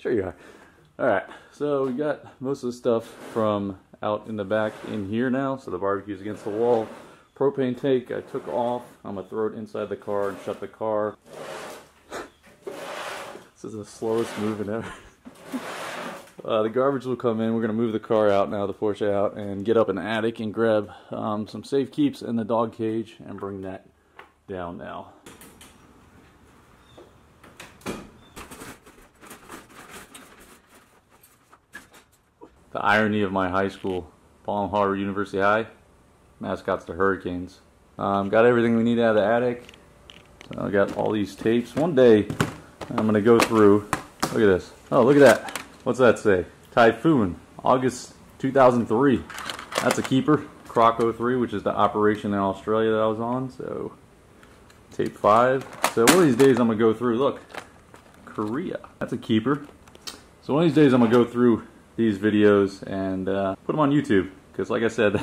Sure you are. Alright, so we got most of the stuff from out in the back in here now. So the barbecue's against the wall. Propane tank I took off. I'm going to throw it inside the car and shut the car. This is the slowest moving ever. The garbage will come in. We're going to move the car out now, the Porsche out, and get up in the attic and grab some safe keeps in the dog cage and bring that down now. The irony of my high school, Palm Harbor University High, mascot's the Hurricanes. Got everything we need out of the attic. So I got all these tapes. One day I'm going to go through. Look at this. Oh, look at that. What's that say? Typhoon, August 2003. That's a keeper. Croc 03, which is the operation in Australia that I was on. So tape 5. So one of these days I'm going to go through. Look, Korea. That's a keeper. So one of these days I'm going to go through these videos and put them on YouTube, because like I said,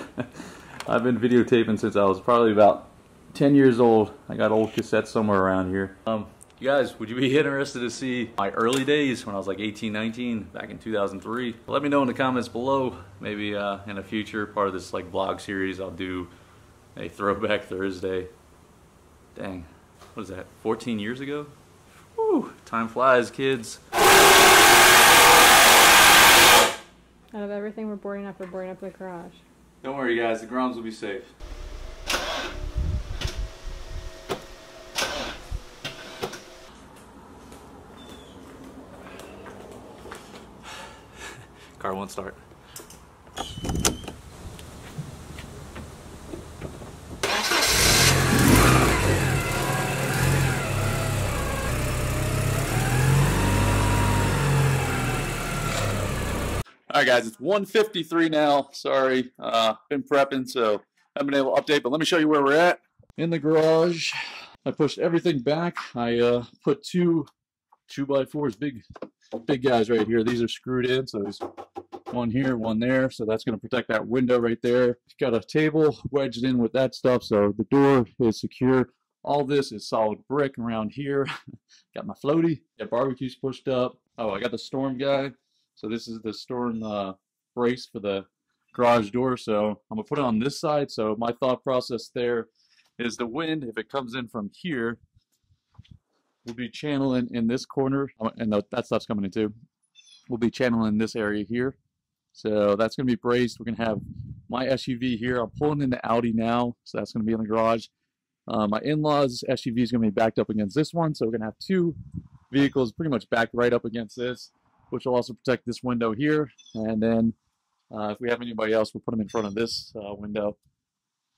I've been videotaping since I was probably about 10 years old. I got old cassettes somewhere around here. You guys, would you be interested to see my early days when I was like 18, 19, back in 2003? Let me know in the comments below. Maybe in a future part of this like vlog series, I'll do a throwback Thursday. Dang, what is that, 14 years ago? Woo, time flies, kids. Out of everything we're boarding up the garage. Don't worry guys, the Groms will be safe. Car won't start. Alright guys, it's 1:53 now. Sorry, been prepping, so I haven't been able to update, but let me show you where we're at. In the garage, I pushed everything back. I put two 2x4s, big guys right here. These are screwed in, so there's one here, one there, so that's going to protect that window right there. Got a table wedged in with that stuff, so the door is secure. All this is solid brick around here. Got my floaty, got barbecues pushed up. Oh, I got the storm guide. So this is the storm brace for the garage door. So I'm going to put it on this side. So my thought process there is the wind, if it comes in from here, will be channeling in this corner. And that stuff's coming in too. We'll be channeling this area here. So that's going to be braced. We're going to have my SUV here. I'm pulling in the Audi now. So that's going to be in the garage. My in-laws SUV is going to be backed up against this one. So we're going to have two vehicles pretty much backed right up against this, which will also protect this window here. And then if we have anybody else, we'll put them in front of this window.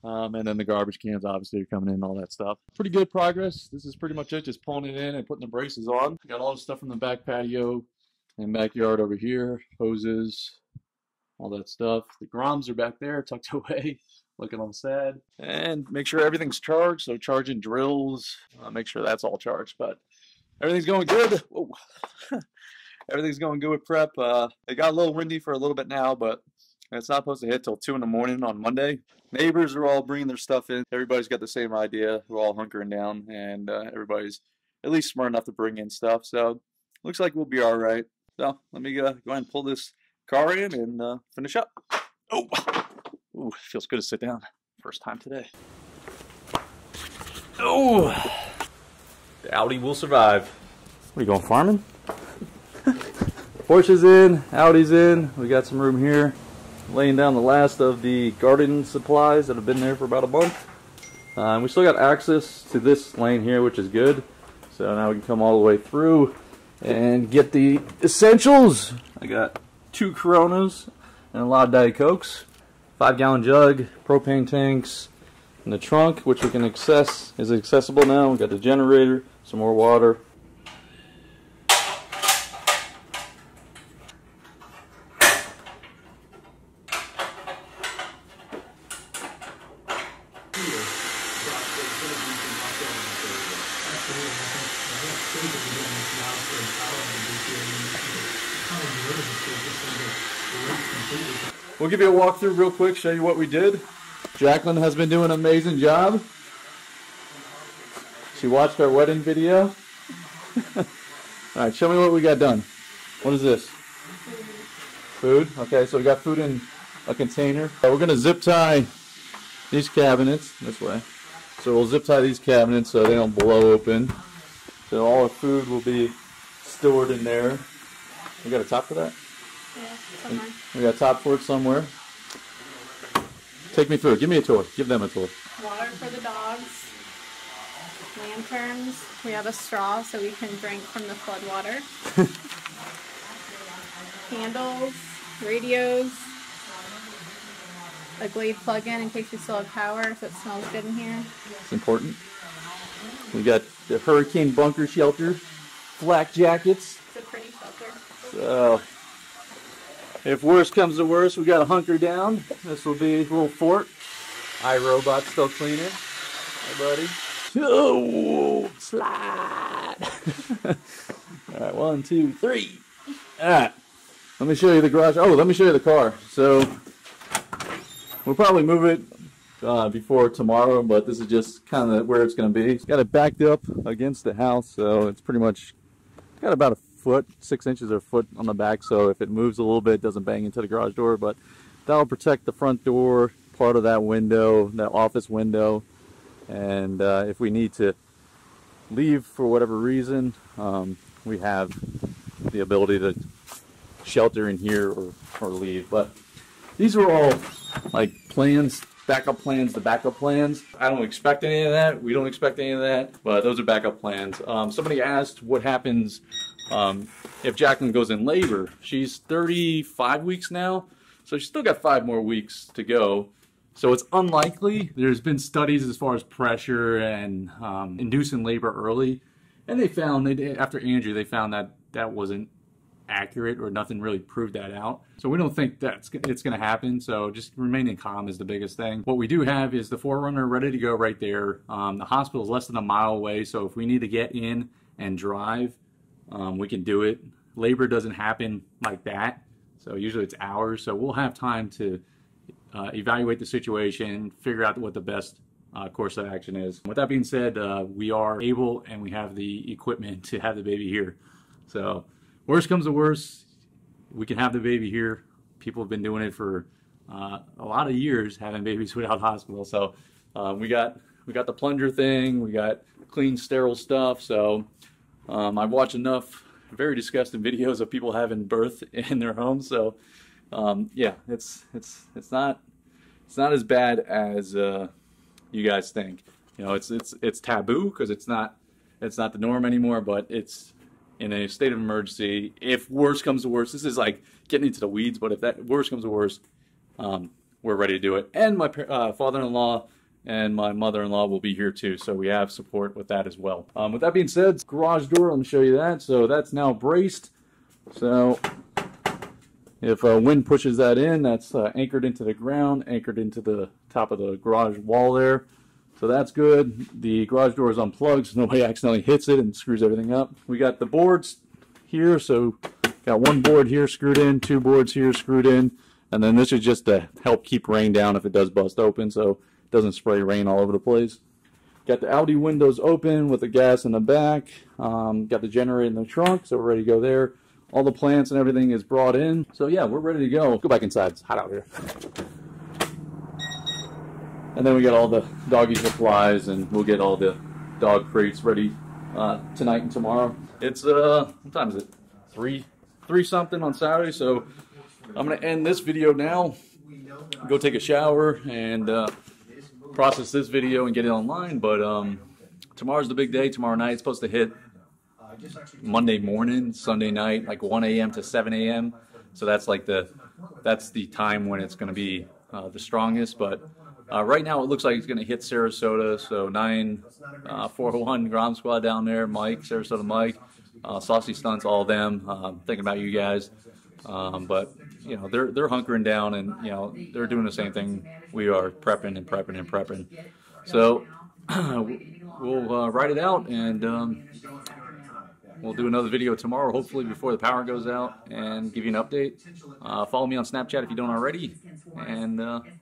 And then the garbage cans obviously are coming in and all that stuff. Pretty good progress. This is pretty much it, just pulling it in and putting the braces on. Got all the stuff from the back patio and backyard over here, hoses, all that stuff. The Groms are back there tucked away, looking all sad. And make sure everything's charged, so charging drills, make sure that's all charged. But everything's going good. Whoa. Everything's going good with prep. It got a little windy for a little bit now, but it's not supposed to hit till 2 in the morning on Monday. Neighbors are all bringing their stuff in. Everybody's got the same idea. We're all hunkering down, and everybody's at least smart enough to bring in stuff. So looks like we'll be all right. So let me go ahead and pull this car in and finish up. Oh, ooh, feels good to sit down. First time today. Oh, the Audi will survive. What are you going, farming? Porsche's in, Audi's in. We got some room here. Laying down the last of the garden supplies that have been there for about a month. We still got access to this lane here, which is good. So now we can come all the way through and get the essentials. I got 2 Coronas and a lot of Diet Cokes, 5-gallon jug, propane tanks, and the trunk, which we can access, is accessible now. We got the generator, some more water. We'll give you a walkthrough real quick, show you what we did. Jacqueline has been doing an amazing job. She watched our wedding video. Alright, show me what we got done. What is this? Food. Okay, so we got food in a container. We're gonna zip tie these cabinets this way. So we'll zip tie these cabinets so they don't blow open. So all our food will be stored in there. We got a top for that? Yeah, somewhere. We got a top for it somewhere. Take me through it. Give me a tour. Give them a tour. Water for the dogs. Lanterns. We have a straw so we can drink from the flood water. Candles. Radios. A Glade plug-in in case you still have power, so it smells good in here. It's important. We got the hurricane bunker shelter, flak jackets. It's a pretty shelter. So, if worse comes to worse, we got to hunker down. This will be a little fort. iRobot still cleaning. Hey, buddy. Oh, slide. All right, 1, 2, 3. All right. Let me show you the garage. Oh, let me show you the car. So, we'll probably move it before tomorrow, but this is just kind of where it's going to be. It's got it backed up against the house, so it's pretty much got about a foot, 6 inches or a foot on the back, so if it moves a little bit, it doesn't bang into the garage door, but that'll protect the front door, part of that window, that office window, and if we need to leave for whatever reason, we have the ability to shelter in here or leave. But these are all like plans, backup plans, the backup plans. I don't expect any of that. We don't expect any of that, but those are backup plans. Somebody asked what happens if Jacqueline goes in labor. She's 35 weeks now, so she's still got 5 more weeks to go. So it's unlikely. There's been studies as far as pressure and inducing labor early, and they found, after Andrew, they found that that wasn't accurate, or nothing really proved that out. So we don't think it's going to happen. So just remaining calm is the biggest thing. What we do have is the 4Runner ready to go right there. The hospital is less than a mile away, so if we need to get in and drive, we can do it. Labor doesn't happen like that, so usually it's hours. So we'll have time to evaluate the situation, figure out what the best course of action is. With that being said, we are able and we have the equipment to have the baby here. So worst comes to worst, we can have the baby here. People have been doing it for a lot of years, having babies without hospital. So we got the plunger thing, we got clean, sterile stuff. So I've watched enough very disgusting videos of people having birth in their homes. So yeah, it's not as bad as you guys think. You know, it's taboo because it's not the norm anymore, but it's in a state of emergency. If worse comes to worse, this is like getting into the weeds, but if that worse comes to worse, we're ready to do it. And my father-in-law and my mother-in-law will be here too, so we have support with that as well. With that being said, garage door, let me show you that. So that's now braced. So if wind pushes that in, that's anchored into the ground, anchored into the top of the garage wall there. So that's good. The garage door is unplugged so nobody accidentally hits it and screws everything up. We got the boards here, so got 1 board here screwed in, 2 boards here screwed in, and then this is just to help keep rain down if it does bust open so it doesn't spray rain all over the place. Got the Audi windows open with the gas in the back. Got the generator in the trunk, so we're ready to go there. All the plants and everything is brought in. So yeah, we're ready to go. Go back inside, it's hot out here. And then we got all the doggy supplies, and we'll get all the dog crates ready tonight and tomorrow. It's what time is it? 3 something on Saturday. So I'm gonna end this video now. Go take a shower and process this video and get it online. But tomorrow's the big day. Tomorrow night it's supposed to hit Monday morning, Sunday night, like 1 a.m. to 7 a.m. So that's like that's the time when it's gonna be the strongest. But right now it looks like it's going to hit Sarasota, so 401 Grom Squad down there, Mike, Sarasota Mike, Saucy Stunts, all of them, thinking about you guys. But, you know, they're hunkering down and, you know, they're doing the same thing we are, prepping and prepping and prepping. So we'll ride it out, and we'll do another video tomorrow, hopefully before the power goes out, and give you an update. Follow me on Snapchat if you don't already, and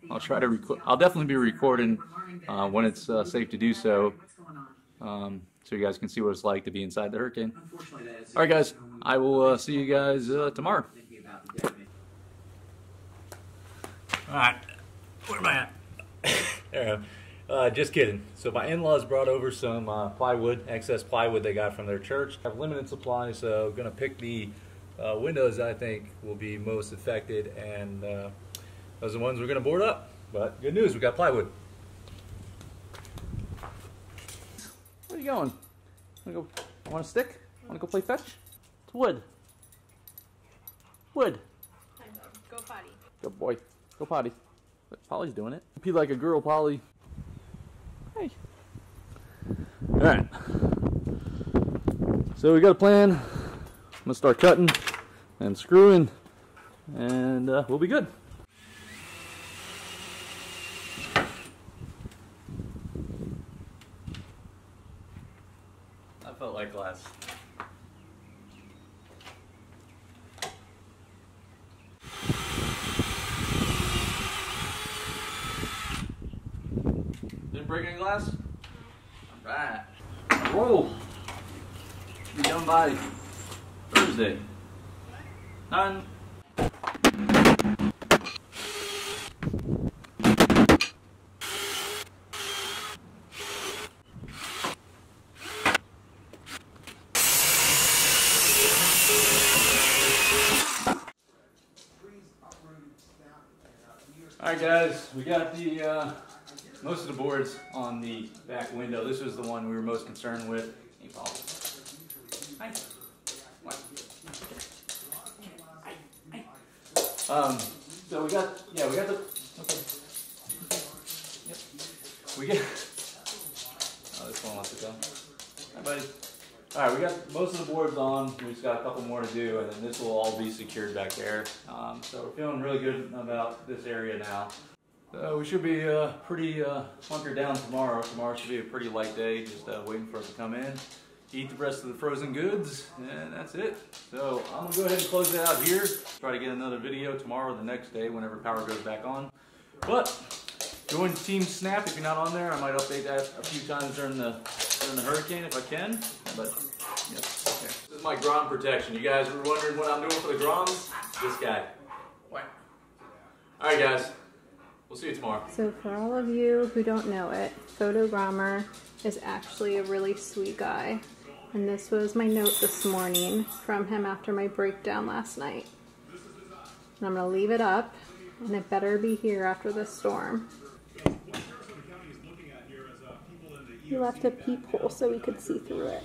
I'll try to record. I'll definitely be recording when it's safe to do so. so you guys can see what it's like to be inside the hurricane. Alright guys, I will see you guys tomorrow. Alright, where am I at? There I am. Just kidding. So my in-laws brought over some plywood, excess plywood they got from their church. I have limited supply, so I'm going to pick the windows I think will be most affected, and those are the ones we're going to board up. But good news, we got plywood. Where are you going? Want a stick? Want to go play fetch? It's wood. Wood. Go potty. Good boy. Go potty. Polly's doing it. Pee like a girl, Polly. Hey. Alright. So we got a plan. I'm going to start cutting and screwing, and we'll be good. I felt like glass. Didn't break any glass? Alright. Roll. Be done by Thursday. Done. Alright guys, we got the most of the boards on the back window. This was the one we were most concerned with. Hey, Paul. Hi. What? Hi. So we got the, okay. Yep. We got, oh, this one wants to go. Hi, buddy. Alright, we got most of the boards on. We just got a couple more to do, and then this will all be secured back there. So we're feeling really good about this area now. We should be pretty hunkered down tomorrow. Tomorrow should be a pretty light day, just waiting for us to come in, eat the rest of the frozen goods, and that's it. So I'm going to go ahead and close it out here. Try to get another video tomorrow or the next day whenever power goes back on. But join Team Snap if you're not on there. I might update that a few times during the hurricane if I can. But yeah, okay. This is my Grom protection. You guys were wondering what I'm doing for the Groms? This guy. What? All right, guys. We'll see you tomorrow. So for all of you who don't know it, Photogromer is actually a really sweet guy. And this was my note this morning from him after my breakdown last night. And I'm going to leave it up, and it better be here after the storm. He left a peephole so we could see through it.